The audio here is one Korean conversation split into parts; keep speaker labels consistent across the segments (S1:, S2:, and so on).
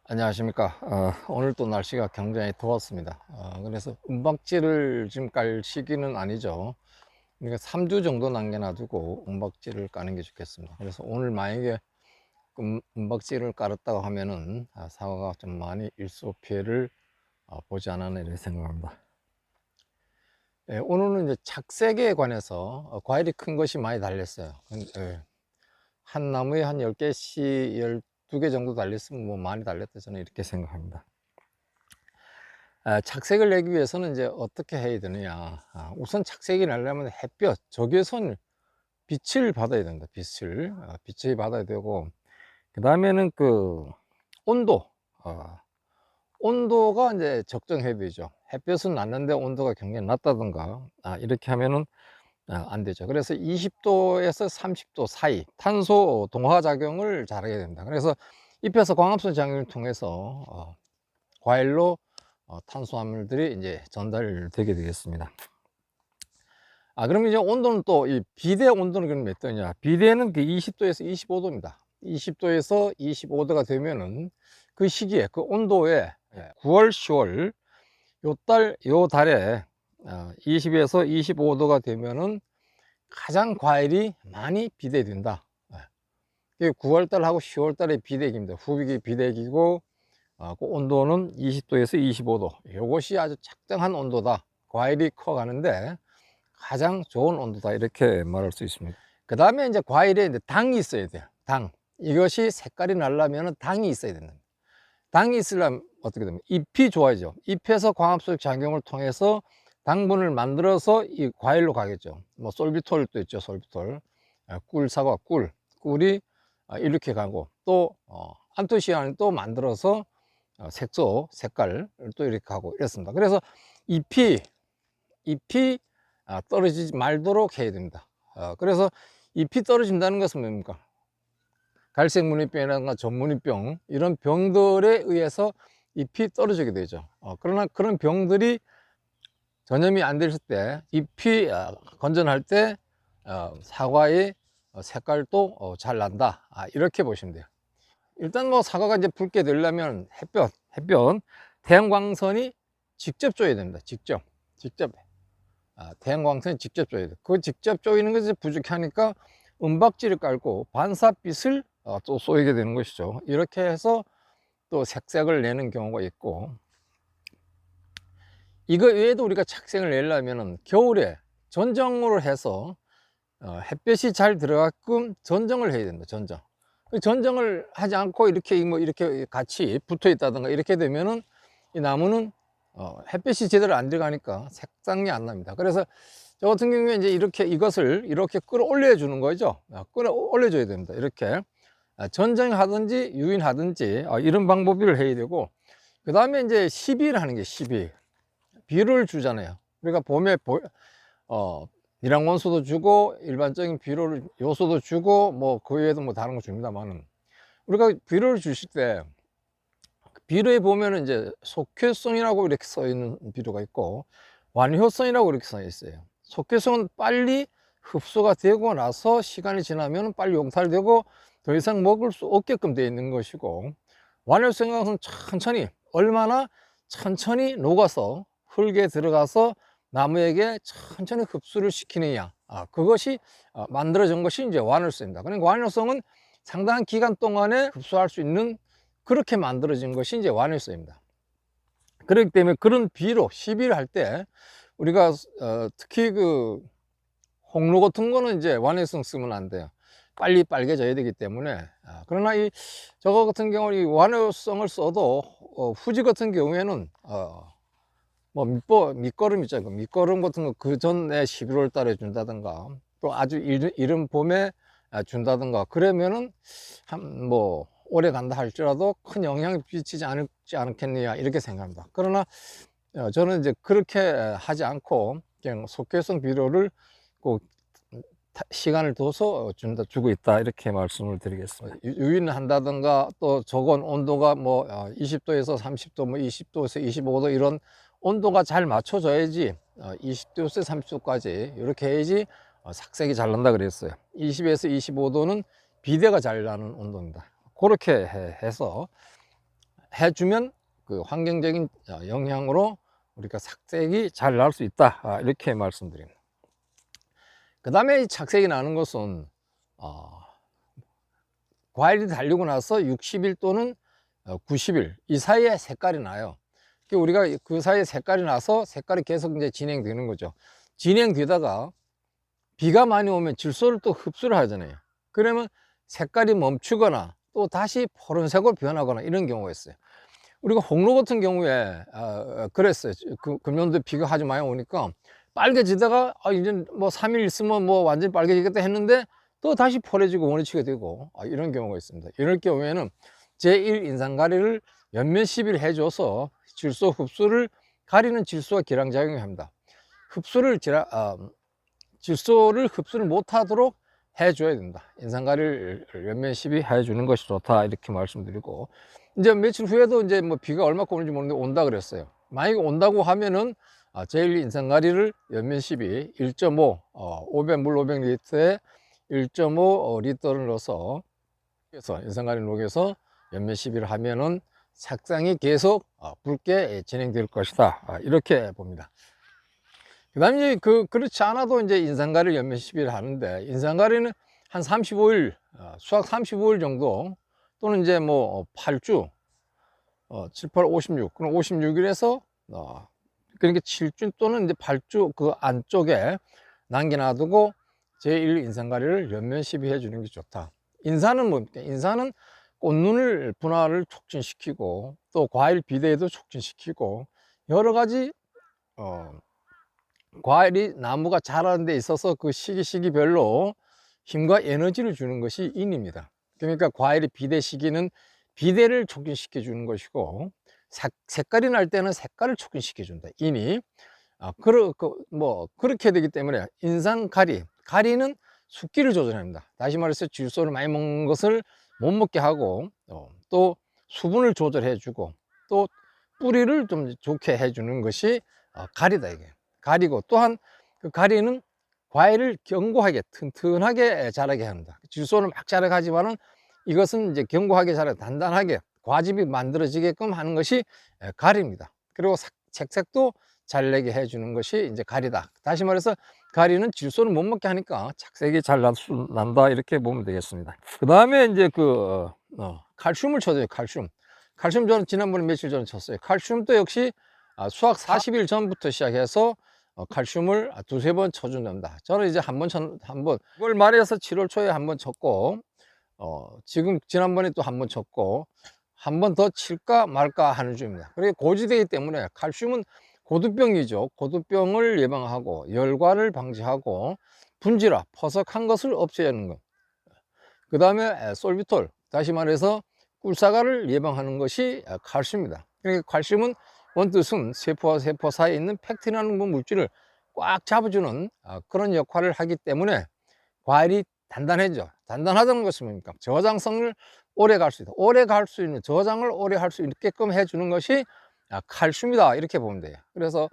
S1: 안녕하십니까. 오늘 또 날씨가 굉장히 더웠습니다. 그래서 은박지를 지금 깔 시기는 아니죠. 그러니까 3주 정도 남겨놔두고 은박지를 까는 게 좋겠습니다. 그래서 오늘 만약에 은박지를 깔았다고 하면은 사과가 좀 많이 일소 피해를 보지 않았나 이렇게 생각합니다. 예, 오늘은 이제 착색에 관해서 과일이 큰 것이 많이 달렸어요. 한 나무에 한 10개씩 12개 정도 달렸으면 뭐 많이 달렸다 저는 이렇게 생각합니다. 착색을 내기 위해서는 이제 어떻게 해야 되느냐. 우선 착색이 나려면 햇볕, 적외선 빛을 받아야 된다. 빛을 받아야 되고, 그 다음에는 그 온도, 온도가 이제 적정해야 되죠. 햇볕은 났는데 온도가 굉장히 낮다든가, 이렇게 하면은 안 되죠. 그래서 20도에서 30도 사이 탄소 동화 작용을 잘하게 됩니다. 그래서 잎에서 광합성 작용을 통해서 과일로 탄수화물들이 이제 전달되게 되겠습니다. 그럼 이제 온도는 또 이 비대 온도는 그럼 몇 도냐? 비대는 그 20도에서 25도입니다. 20도에서 25도가 되면은 그 시기에 그 온도에 9월, 10월 요 달에 20에서 25도가 되면은 가장 과일이 많이 비대된다. 9월 달하고 10월 달에 비대기입니다. 후비기 비대기고 그 온도는 20도에서 25도. 이것이 아주 적정한 온도다. 과일이 커가는데 가장 좋은 온도다. 이렇게 말할 수 있습니다. 그 다음에 이제 과일에 이제 당이 있어야 돼요. 당. 이것이 색깔이 나려면 당이 있어야 된다. 당이 있으려면 어떻게 됩니까? 잎이 좋아야죠. 잎에서 광합성 작용을 통해서 당분을 만들어서 이 과일로 가겠죠. 뭐 솔비톨도 있죠. 솔비톨. 꿀, 사과, 꿀이 이렇게 가고 또 안토시아닌을 또 만들어서 색소, 색깔을 또 이렇게 하고 이렇습니다. 그래서 잎이 떨어지지 말도록 해야 됩니다. 그래서 잎이 떨어진다는 것은 뭡니까? 갈색 무늬병이라든가 전무늬병 이런 병들에 의해서 잎이 떨어지게 되죠. 그러나 그런 병들이 전염이 안 됐을 때 잎이 건전할 때 사과의 색깔도 잘 난다. 이렇게 보시면 돼요. 일단 뭐 사과가 이제 붉게 되려면 햇볕, 태양광선이 직접 줘야 됩니다. 직접. 태양광선이 직접 줘야 돼. 그 직접 쪼이는 것이 부족하니까 은박지를 깔고 반사빛을 또 쏘이게 되는 것이죠. 이렇게 해서 또 색색을 내는 경우가 있고, 이거 외에도 우리가 착색을 내려면 겨울에 전정으로 해서 햇볕이 잘 들어가끔 전정을 해야 된다. 전정을 하지 않고 이렇게 뭐 이렇게 같이 붙어 있다든가 이렇게 되면은 이 나무는 햇빛이 제대로 안 들어가니까 색상이 안 납니다. 그래서 저 같은 경우에 이제 이것을 이렇게 끌어올려 주는 거죠. 끌어올려 줘야 됩니다. 이렇게 전정하든지 유인하든지 이런 방법을 해야 되고, 그 다음에 이제 시비를 하는 게 비료를 주잖아요. 우리가 봄에 미량원소도 주고 일반적인 비료를 요소도 주고 뭐 그 외에도 뭐 다른 거 줍니다만은, 우리가 비료를 주실 때 비료에 보면은 이제 속효성이라고 이렇게 써 있는 비료가 있고 완효성이라고 이렇게 써 있어요. 속효성은 빨리 흡수가 되고 나서 시간이 지나면 빨리 용탈되고 더 이상 먹을 수 없게끔 되어 있는 것이고, 완효성은 얼마나 천천히 녹아서 흙에 들어가서 나무에게 천천히 흡수를 시키느냐, 그것이 만들어진 것이 이제 완효성입니다. 그러니까 완효성은 상당한 기간 동안에 흡수할 수 있는, 그렇게 만들어진 것이 이제 완효성입니다. 그렇기 때문에 그런 시비를 할 때 우리가 특히 그 홍로 같은 거는 이제 완효성 쓰면 안 돼요. 빨리 빨개져야 되기 때문에. 그러나 저거 같은 경우는 이 완효성을 써도 후지 같은 경우에는 뭐 밑거름 있죠. 밑거름 같은 거 그 전에 11월 달에 준다든가 또 아주 이른 봄에 준다든가 그러면은 뭐 오래 간다 할지라도 큰 영향을 끼치지 않겠느냐 이렇게 생각합니다. 그러나 저는 이제 그렇게 하지 않고 그냥 속효성 비료를 꼭 시간을 둬서 주고 있다 이렇게 말씀을 드리겠습니다. 유인한다든가 또 적은 온도가 뭐 20도에서 30도 뭐 20도에서 25도 이런 온도가 잘 맞춰져야지 20도에서 30도까지 이렇게 해야지 색색이 잘 난다 그랬어요. 20에서 25도는 비대가 잘 나는 온도입니다. 그렇게 해서 해주면 그 환경적인 영향으로 우리가 착색이 잘 날 수 있다. 이렇게 말씀드립니다. 그 다음에 이 착색이 나는 것은 과일이 달리고 나서 60일 또는 90일 이 사이에 색깔이 나요. 우리가 그 사이에 색깔이 나서 색깔이 계속 이제 진행되는 거죠. 진행되다가 비가 많이 오면 질소를 또 흡수를 하잖아요. 그러면 색깔이 멈추거나 또 다시 푸른색으로 변하거나 이런 경우가 있어요. 우리가 홍로 같은 경우에 그랬어요. 금년도 비가 아주 많이 오니까 빨개지다가 이제 뭐 3일 있으면 뭐 완전히 빨개지겠다 했는데 또 다시 푸래지고 원위치가 되고 이런 경우가 있습니다. 이럴 경우에는 제1 인산가리를 연면 시비를 해줘서 질소 흡수를 가리는 질소가 기량작용을 합니다. 질소를 흡수를 못하도록 해줘야 된다. 인산가리를 연면 시비 해주는 것이 좋다 이렇게 말씀드리고, 이제 며칠 후에도 이제 뭐 비가 얼마큼 오는지 모르는데 온다 그랬어요. 만약에 온다고 하면은 제1 인산가리를 연면 시비 1.5 물 500리터에 1.5 리터를 넣어서 인산가리를 녹여서 연면 시비를 하면은 색상이 계속 붉게 진행될 것이다. 이렇게 봅니다. 그 다음에 그렇지 않아도 이제 인산가리를 연면 시비를 하는데, 인산가리는 한 35일, 수확 35일 정도 또는 이제 뭐 8주, 7, 8, 56, 그럼 56일에서 그러니까 7주 또는 이제 8주 그 안쪽에 남겨놔두고 제1 인산가리를 연면 시비해 주는 게 좋다. 인산은 뭡니까? 인산은 꽃눈을 분화를 촉진시키고 또 과일 비대에도 촉진시키고 여러 가지 과일이 나무가 자라는 데 있어서 그 시기별로 힘과 에너지를 주는 것이 인입니다. 그러니까 과일의 비대 시기는 비대를 촉진시켜 주는 것이고, 색깔이 날 때는 색깔을 촉진시켜 준다. 인이 그렇게 되기 때문에 가리는 숫기를 조절합니다. 다시 말해서 질소를 많이 먹는 것을 못 먹게 하고 또 수분을 조절해 주고 또 뿌리를 좀 좋게 해 주는 것이 가리다 이게. 가리고 또한 그 가리는 과일을 견고하게 튼튼하게 자라게 합니다. 질소는 막 자라가지만은 이것은 이제 견고하게 자라 단단하게 과즙이 만들어지게끔 하는 것이 가리입니다. 그리고 색색도 잘 내게 해주는 것이 이제 가리다. 다시 말해서 가리는 질소를 못 먹게 하니까 착색이 잘 난다 이렇게 보면 되겠습니다. 그 다음에 이제 칼슘을 쳐줘요. 칼슘 저는 지난번에 며칠 전에 쳤어요. 칼슘도 역시 수확 40일 전부터 시작해서 칼슘을 두세 번 쳐준답니다. 저는 이제 한번 6월 말에서 7월 초에 한번 쳤고 지금 지난번에 또 한번 쳤고 한 번 더 칠까 말까 하는 중입니다. 그리고 고지되기 때문에 칼슘은 고두병이죠. 고두병을 예방하고 열과를 방지하고 분지라 퍼석한 것을 없애는 것. 그 다음에 솔비톨, 다시 말해서 꿀사과를 예방하는 것이 칼슘입니다. 그러니까 칼슘은 원뜻은 세포와 세포 사이에 있는 팩틴이라는 물질을 꽉 잡아주는 그런 역할을 하기 때문에 과일이 단단해져. 단단하다는 것은 뭡니까? 저장성을 오래 갈 수 있다. 오래 갈 수 있는, 저장을 오래 할 수 있게끔 해주는 것이 칼슘이다. 이렇게 보면 돼요. 그래서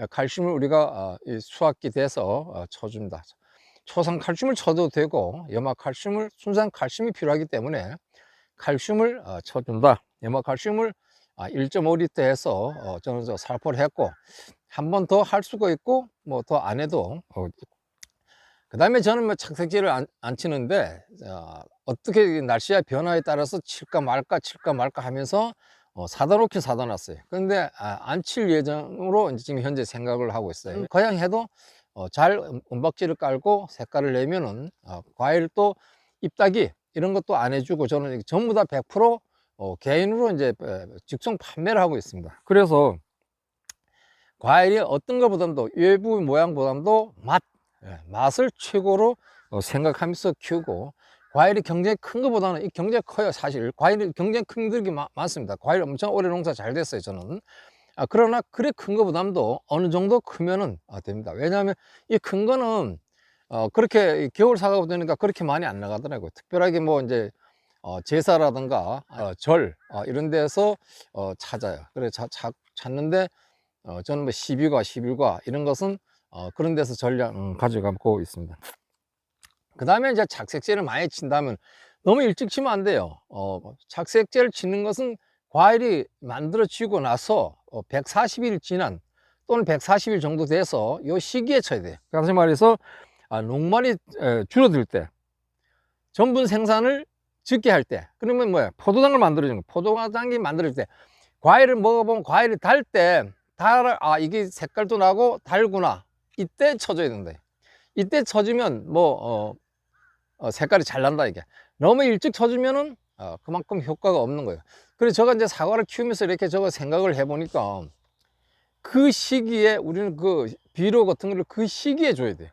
S1: 칼슘을 우리가 수확기 돼서 쳐줍니다. 초산 칼슘을 쳐도 되고 염화 칼슘을, 순산 칼슘이 필요하기 때문에 칼슘을 쳐준다. 염화 칼슘을 1.5리터 해서 저는 살포를 했고 한 번 더 할 수가 있고 뭐 더 안 해도 그 다음에 저는 뭐 착색제를 안 치는데 어떻게 날씨의 변화에 따라서 칠까 말까 하면서 사다 놓긴 사다 놨어요. 그런데 안 칠 예정으로 이제 지금 현재 생각을 하고 있어요. 그냥 해도 잘 은박지를 깔고 색깔을 내면은 과일 또 잎따기 이런 것도 안 해주고 저는 전부 다 100% 개인으로 이제 직송 판매를 하고 있습니다. 그래서 과일이 어떤 것보다도 외부 모양보다도 맛을 최고로 생각하면서 키우고, 과일이 경쟁이 큰 것보다는 이 경쟁이 커요. 사실 과일이 경쟁이 큰 들이 많습니다. 과일 엄청 오래 농사 잘 됐어요 저는. 그러나 그래 큰 것보다도 어느 정도 크면은 됩니다. 왜냐하면 이 큰 거는 그렇게 겨울 사과가 되니까 그렇게 많이 안 나가더라고요. 특별하게 뭐 이제 제사라든가 절 이런 데서 찾아요. 그래 찾는데 저는 뭐 12과 11과 이런 것은 그런 데서 전량 가져가고 있습니다. 그 다음에 이제 착색제를 많이 친다면 너무 일찍 치면 안 돼요. 착색제를 치는 것은 과일이 만들어지고 나서 140일 지난 또는 140일 정도 돼서 요 시기에 쳐야 돼요. 다시 말해서 녹말이 줄어들 때, 전분 생산을 적게 할 때, 그러면 뭐야? 포도당을 만들어주는 거. 포도당이 만들어질 때, 과일을 먹어보면 과일이 달 때, 이게 색깔도 나고 달구나. 이때 쳐줘야 된다. 이때 쳐주면 색깔이 잘 난다. 이게 너무 일찍 쳐주면은 그만큼 효과가 없는 거예요. 그래서 제가 이제 사과를 키우면서 이렇게 저거 생각을 해보니까 그 시기에 우리는 그 비료 같은 거를 그 시기에 줘야 돼요.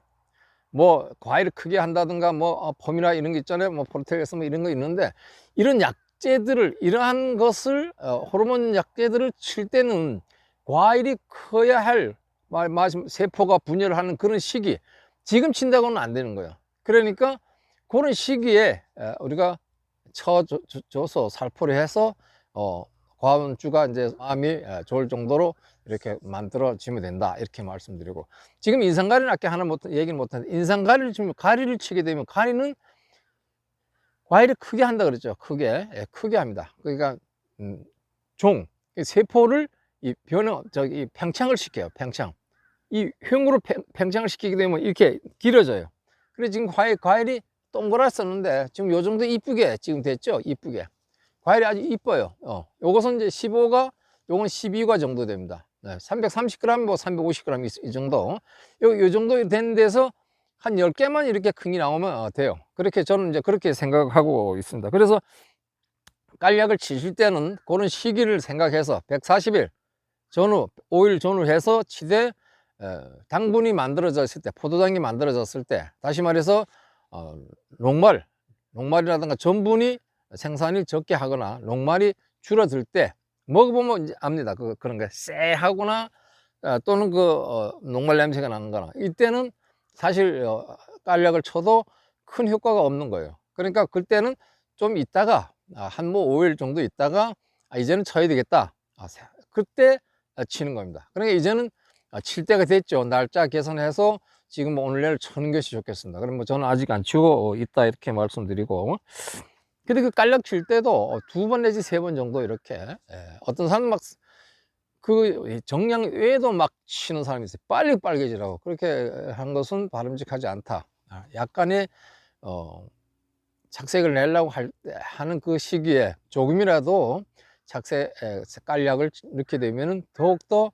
S1: 과일을 크게 한다든가 펌이나 이런 게 있잖아요. 포르테리아스 이런 거 있는데, 이런 약재들을, 이러한 것을 호르몬 약재들을 칠 때는 과일이 커야 할 세포가 분열을 하는 그런 시기, 지금 친다고는 안 되는 거예요. 그러니까 그런 시기에 우리가 쳐줘서 살포를 해서 과원주가 이제 마음이 좋을 정도로 이렇게 만들어지면 된다, 이렇게 말씀드리고, 지금 인상가리는 아까 얘기는 못했는데, 인상가리를 지금 가리를 치게 되면, 가리는 과일을 크게 한다 그랬죠. 크게 합니다. 그러니까 세포를 팽창을 시켜요. 이 흉으로 팽창을 시키게 되면 이렇게 길어져요. 그래서 지금 과일이 동그랗었는데 지금 요 정도 이쁘게 지금 됐죠. 이쁘게 과일이 아주 이뻐요. 요것은 이제 15가, 요건 12가 정도 됩니다. 330g, 350g 이 정도. 요 정도 된 데서 한 10개만 이렇게 큰 게 나오면 돼요. 그렇게 저는 이제 그렇게 생각하고 있습니다. 그래서 깔약을 치실 때는 그런 시기를 생각해서 140일 전후, 5일 전후 해서 치되, 당분이 만들어졌을 때, 포도당이 만들어졌을 때, 다시 말해서 녹말이라든가 전분이 생산이 적게 하거나 녹말이 줄어들 때 먹어보면 이제 압니다. 그런 게 쎄하거나 또는 녹말 냄새가 나는 거나, 이때는 사실 깔약을 쳐도 큰 효과가 없는 거예요. 그러니까 그때는 좀 있다가 한 5일 정도 있다가 이제는 쳐야 되겠다, 그때 치는 겁니다. 그러니까 이제는 칠 때가 됐죠. 날짜 계산해서 지금 오늘 내일 쳐는 것이 좋겠습니다. 그럼 저는 아직 안 치고 있다, 이렇게 말씀드리고, 근데 그 깔약 칠 때도 2번 내지 3번 정도 이렇게, 어떤 사람은 그 정량 외에도 막 치는 사람이 있어요. 빨리 빨개지라고. 그렇게 한 것은 바람직하지 않다. 약간의 착색을 내려고 하는 그 시기에 조금이라도 깔약을 넣게 되면 더욱더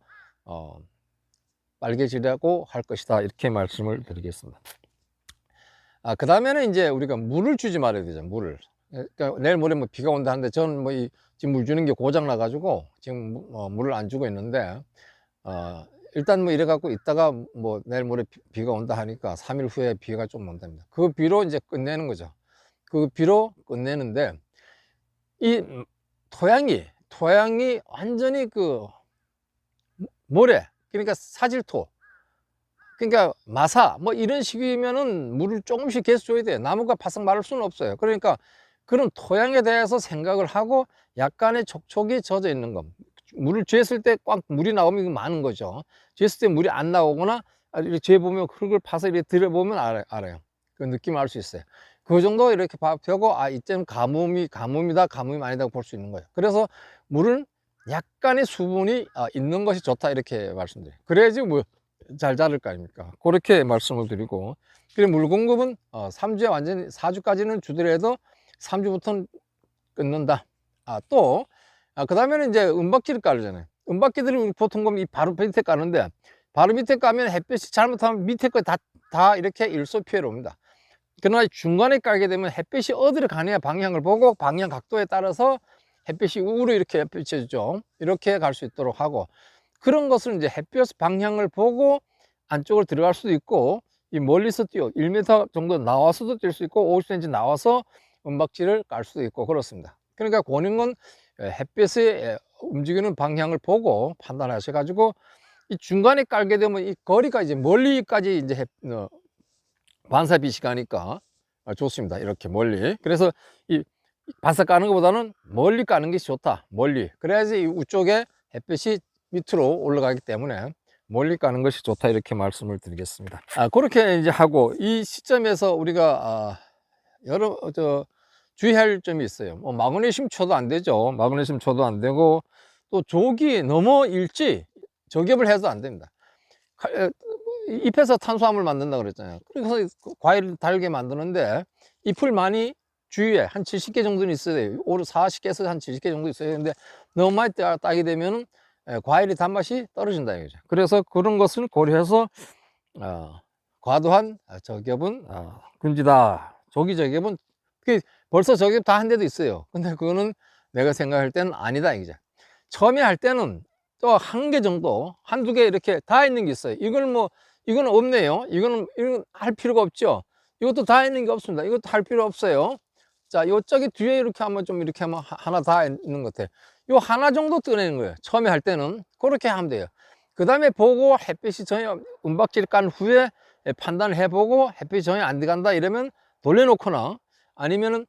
S1: 빨개지려고 할 것이다, 이렇게 말씀을 드리겠습니다. 그 다음에는 이제 우리가 물을 주지 말아야 되죠. 물을. 그러니까 내일 모레 비가 온다 하는데, 저는 지금 물 주는 게 고장 나 가지고 지금 물을 안 주고 있는데, 일단 이래 갖고 있다가 내일 모레 비가 온다 하니까 3일 후에 비가 좀 온답니다. 그 비로 이제 끝내는 거죠. 그 비로 끝내는데, 이 토양이 완전히 모래, 그러니까 사질토, 그러니까 마사 이런 식이면은 물을 조금씩 계속 줘야 돼요. 나무가 바싹 마를 수는 없어요. 그러니까 그런 토양에 대해서 생각을 하고 약간의 촉촉이 젖어 있는 것, 물을 쬐을 때 꽉 물이 나오면 많은 거죠. 쬐을 때 물이 안 나오거나 이렇게 재보면, 흙을 파서 이렇게 들여보면 알아요. 그 느낌을 알 수 있어요. 그 정도 이렇게 펴고, 이때는 가뭄이다, 가뭄이 아니다고 볼 수 있는 거예요. 그래서 물은 약간의 수분이 있는 것이 좋다, 이렇게 말씀드려요. 그래야지 잘 자랄 거 아닙니까? 그렇게 말씀을 드리고, 그리고 물 공급은 3주에 완전히 4주까지는 주더라도 3주부터는 끊는다. 그 다음에는 이제 은박지를 깔잖아요. 은박지들을 보통 바로 밑에 까는데, 바로 밑에 까면 햇볕이 잘못하면 밑에 거 다 이렇게 일소피해로 옵니다. 그러나 중간에 깔게 되면 햇빛이 어디로 가느냐 방향을 보고, 방향 각도에 따라서 햇빛이 우로 이렇게 비춰주죠. 이렇게 갈 수 있도록 하고, 그런 것을 이제 햇볕 방향을 보고 안쪽으로 들어갈 수도 있고, 이 멀리서 1m 정도 나와서도 뛸 수 있고, 50cm 나와서 은박지를 깔 수도 있고, 그렇습니다. 그러니까 권유는 햇볕의 움직이는 방향을 보고 판단하셔 가지고, 이 중간에 깔게 되면 이 거리가 이제 멀리까지 이제 반사빛이 가니까 좋습니다. 이렇게 멀리. 그래서 이 바싹 까는 것보다는 멀리 까는 것이 좋다. 멀리. 그래야지 이 우쪽에 햇빛이 밑으로 올라가기 때문에 멀리 까는 것이 좋다, 이렇게 말씀을 드리겠습니다. 그렇게 이제 하고, 이 시점에서 우리가 주의할 점이 있어요. 뭐 마그네슘 초도 안 되죠. 마그네슘 초도 안 되고, 또 족이 너무 일찍 저격을 해도 안 됩니다. 잎에서 탄수화물 만든다 그랬잖아요. 그래서 과일을 달게 만드는데 잎을 많이 주위에 한 70개 정도는 있어야 돼요. 오로 40개에서 한 70개 정도 있어야 되는데 너무 많이 따게 되면 과일의 단맛이 떨어진다 이거죠. 그래서 그런 것을 고려해서 과도한 저격은 금지다. 조기 저격은 벌써 저격 다 한 데도 있어요. 근데 그거는 내가 생각할 때는 아니다 이거죠. 처음에 할 때는 또 한 개 정도, 한두 개 이렇게 다 있는 게 있어요. 이거는 없네요. 이건 할 필요가 없죠. 이것도 다 있는 게 없습니다. 이것도 할 필요 없어요. 자, 요쪽에 뒤에 이렇게 하면 좀 이렇게 하면 하나 다 있는 것 같아요. 요 하나 정도 뜨내는 거예요. 처음에 할 때는 그렇게 하면 돼요. 그 다음에 보고 햇빛이 전혀 은박지를 깐 후에 판단을 해보고 햇빛이 전혀 안 들어간다 이러면 돌려놓거나 아니면은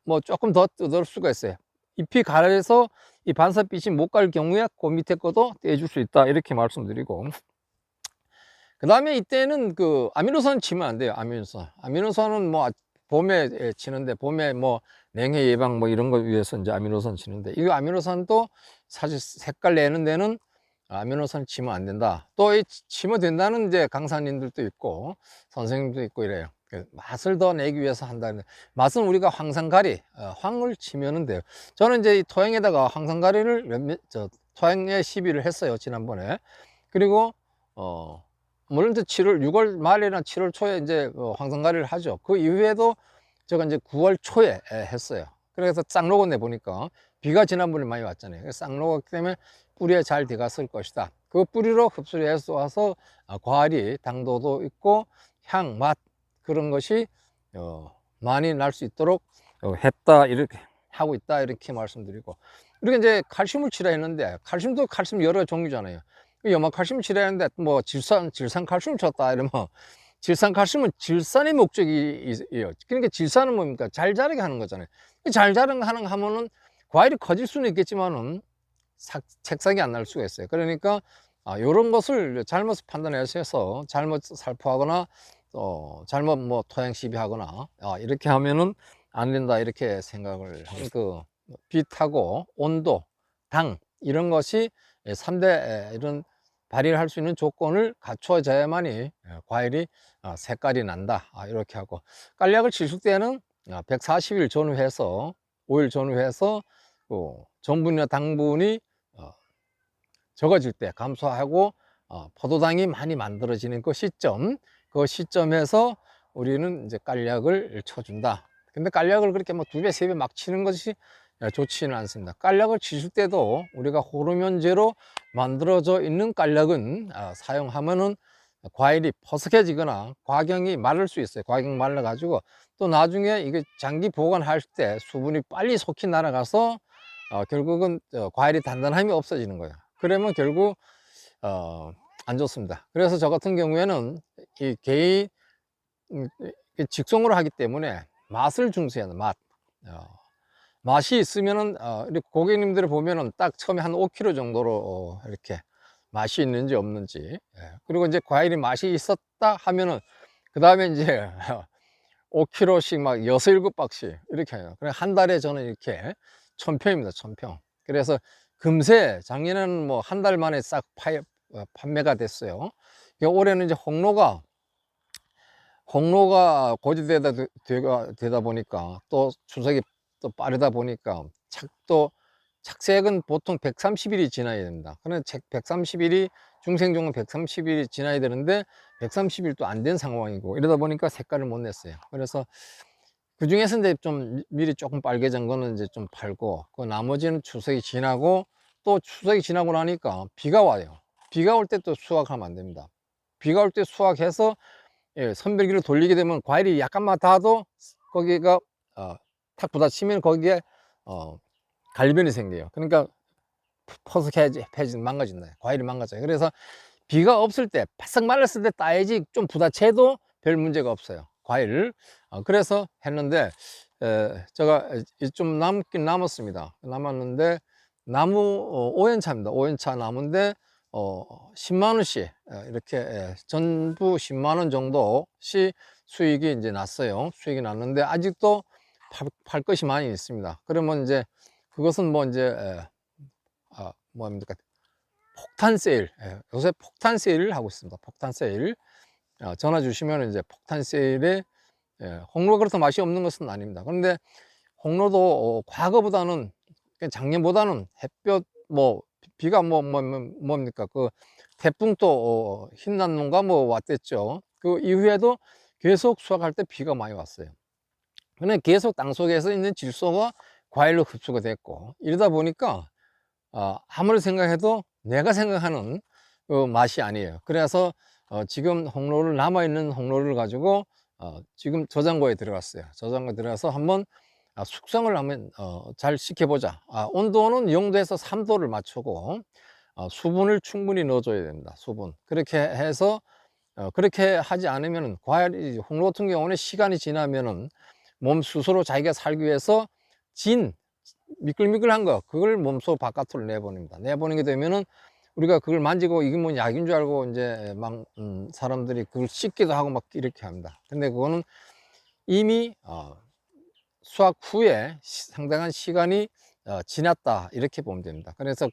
S1: 뭐 조금 더 뜯을 수가 있어요. 잎이 가려서 이 반사빛이 못 갈 경우에 그 밑에 것도 떼줄 수 있다 이렇게 말씀드리고, 그 다음에 이때는 그 아미노산 치면 안 돼요. 아미노산은 뭐 봄에 치는데, 봄에 뭐 냉해 예방 뭐 이런 거 위해서 이제 아미노산 치는데, 이거 아미노산도 사실 색깔 내는 데는 아미노산 치면 안 된다. 또 이 치면 된다는 이제 강사님들도 있고 선생님도 있고 이래요. 맛을 더 내기 위해서 한다는, 맛은 우리가 황산가리 황을 치면은 돼요. 저는 이제 이 토양에다가 황산가리를 토양에 시비를 했어요 지난번에. 그리고 물론 이제 6월 말이나 7월 초에 이제 황산가리를 하죠. 그 이후에도 제가 이제 9월 초에 했어요. 그래서 쌍록을 내 보니까 비가 지난번에 많이 왔잖아요. 쌍록이기 때문에 뿌리에 잘 들어갔을 것이다. 그 뿌리로 흡수를 해서 와서 과일이 당도도 있고 향, 맛 그런 것이 많이 날 수 있도록 했다 이렇게 하고 있다 이렇게 말씀드리고, 그리고 이제 칼슘을 칠해야 했는데 칼슘도 칼슘 여러 종류잖아요. 염화칼슘 칠해야 하는데 뭐 질산 칼슘 쳤다 이러면 질산칼슘은 질산의 목적이에요. 그러니까 질산은 뭡니까? 잘 자라게 하는 거잖아요. 잘 자라게 하면은 과일이 커질 수는 있겠지만은 색상이 안 날 수가 있어요. 그러니까 이런 것을 잘못 판단해서 잘못 살포하거나 잘못 뭐 토양 시비하거나 이렇게 하면은 안 된다 이렇게 생각을 하는, 그 빛하고 온도, 당 이런 것이 3대 이런 발휘를 할 수 있는 조건을 갖춰져야만이 과일이 색깔이 난다 이렇게 하고, 깔약을 칠수 때는 140일 전후해서 5일 전후해서 전분이나 당분이 적어질 때 감소하고 포도당이 많이 만들어지는 그 시점에서 우리는 이제 깔약을 쳐준다. 근데 깔약을 그렇게 뭐 2배, 3배 막 치는 것이 좋지는 않습니다. 깔약을 치실 때도 우리가 호르몬제로 만들어져 있는 깔약은 사용하면은 과일이 퍼석해지거나 과경이 마를 수 있어요. 과경 말라 가지고 또 나중에 이게 장기 보관할 때 수분이 빨리 속히 날아가서 결국은 과일이 단단함이 없어지는 거예요. 그러면 결국 안 좋습니다. 그래서 저 같은 경우에는 이 개인 직송으로 하기 때문에 맛을 중시하는 맛이 있으면은 이렇게 고객님들을 보면은 딱 처음에 한 5kg 정도로 이렇게 맛이 있는지 없는지, 그리고 이제 과일이 맛이 있었다 하면은 그 다음에 이제 5kg씩 막 6, 7박씩 이렇게 해요. 그래 한 달에 저는 이렇게 1000평입니다. 1000평. 그래서 금세 작년에는 뭐 한 달 만에 싹 판매가 됐어요. 올해는 이제 홍로가 고지되다 보니까 또 추석이 또 빠르다 보니까 착색은 보통 130일이 지나야 됩니다. 그런데 130일이 중생종은 130일이 지나야 되는데 130일도 안 된 상황이고 이러다 보니까 색깔을 못 냈어요. 그래서 그 중에서 이제 좀 미리 조금 빨개진 거는 이제 좀 팔고, 그 나머지는 추석이 지나고, 또 추석이 지나고 나니까 비가 와요. 비가 올 때 또 수확하면 안 됩니다. 비가 올 때 수확해서 선별기를 돌리게 되면 과일이 약간만 닿아도 거기가 탁 부딪히면 거기에 갈변이 생겨요. 그러니까 퍼석해지 망가진다. 과일이 망가져요. 그래서 비가 없을 때 바싹 말랐을 때 따야지 좀 부딪혀도 별 문제가 없어요, 과일을. 그래서 했는데 제가 좀 남긴 남았습니다. 남았는데 나무 5년차입니다 5년차 나무인데 10만원씩 이렇게 전부 10만원 정도씩 수익이 이제 났어요. 수익이 났는데 아직도 팔 것이 많이 있습니다. 그러면 이제 그것은 뭐 이제 뭡니까? 폭탄 세일. 요새 폭탄 세일을 하고 있습니다. 폭탄 세일. 전화 주시면 이제 폭탄 세일에 홍로가 그렇다 맛이 없는 것은 아닙니다. 그런데 홍로도 과거보다는 작년보다는 햇볕 뭐 비가 뭡니까 그 태풍 또 흰난로가 뭐 왔댔죠. 그 이후에도 계속 수확할 때 비가 많이 왔어요. 근데 계속 땅속에서 있는 질소가 과일로 흡수가 됐고 이러다 보니까 아무리 생각해도 내가 생각하는 그 맛이 아니에요. 그래서 지금 홍로를 남아있는 홍로를 가지고 지금 저장고에 들어갔어요. 저장고에 들어가서 한번 숙성을 한번 잘 시켜보자. 온도는 0도에서 3도를 맞추고 수분을 충분히 넣어줘야 됩니다. 수분 그렇게 해서 그렇게 하지 않으면 과일이 홍로 같은 경우는 시간이 지나면은 몸 스스로 자기가 살기 위해서 미끌미끌한 거 그걸 몸속 바깥으로 내보냅니다. 내보내게 되면은 우리가 그걸 만지고 이게 뭐 약인 줄 알고 이제 막 사람들이 그걸 씻기도 하고 막 이렇게 합니다. 근데 그거는 이미 수확 후에 상당한 시간이 지났다 이렇게 보면 됩니다. 그래서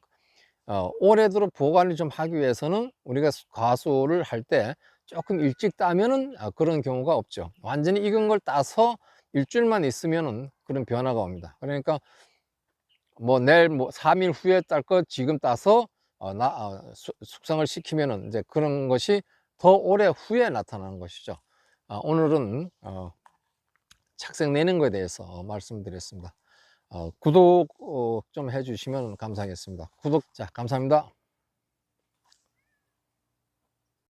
S1: 오래도록 보관을 좀 하기 위해서는 우리가 과수를 할 때 조금 일찍 따면은 그런 경우가 없죠. 완전히 익은 걸 따서 일주일만 있으면은 그런 변화가 옵니다. 그러니까 뭐 내일 뭐 3일 후에 딸 거 지금 따서 숙성을 시키면은 이제 그런 것이 더 오래 후에 나타나는 것이죠. 오늘은 착색 내는 거에 대해서 말씀드렸습니다. 구독 좀 해주시면 감사하겠습니다. 구독자 감사합니다.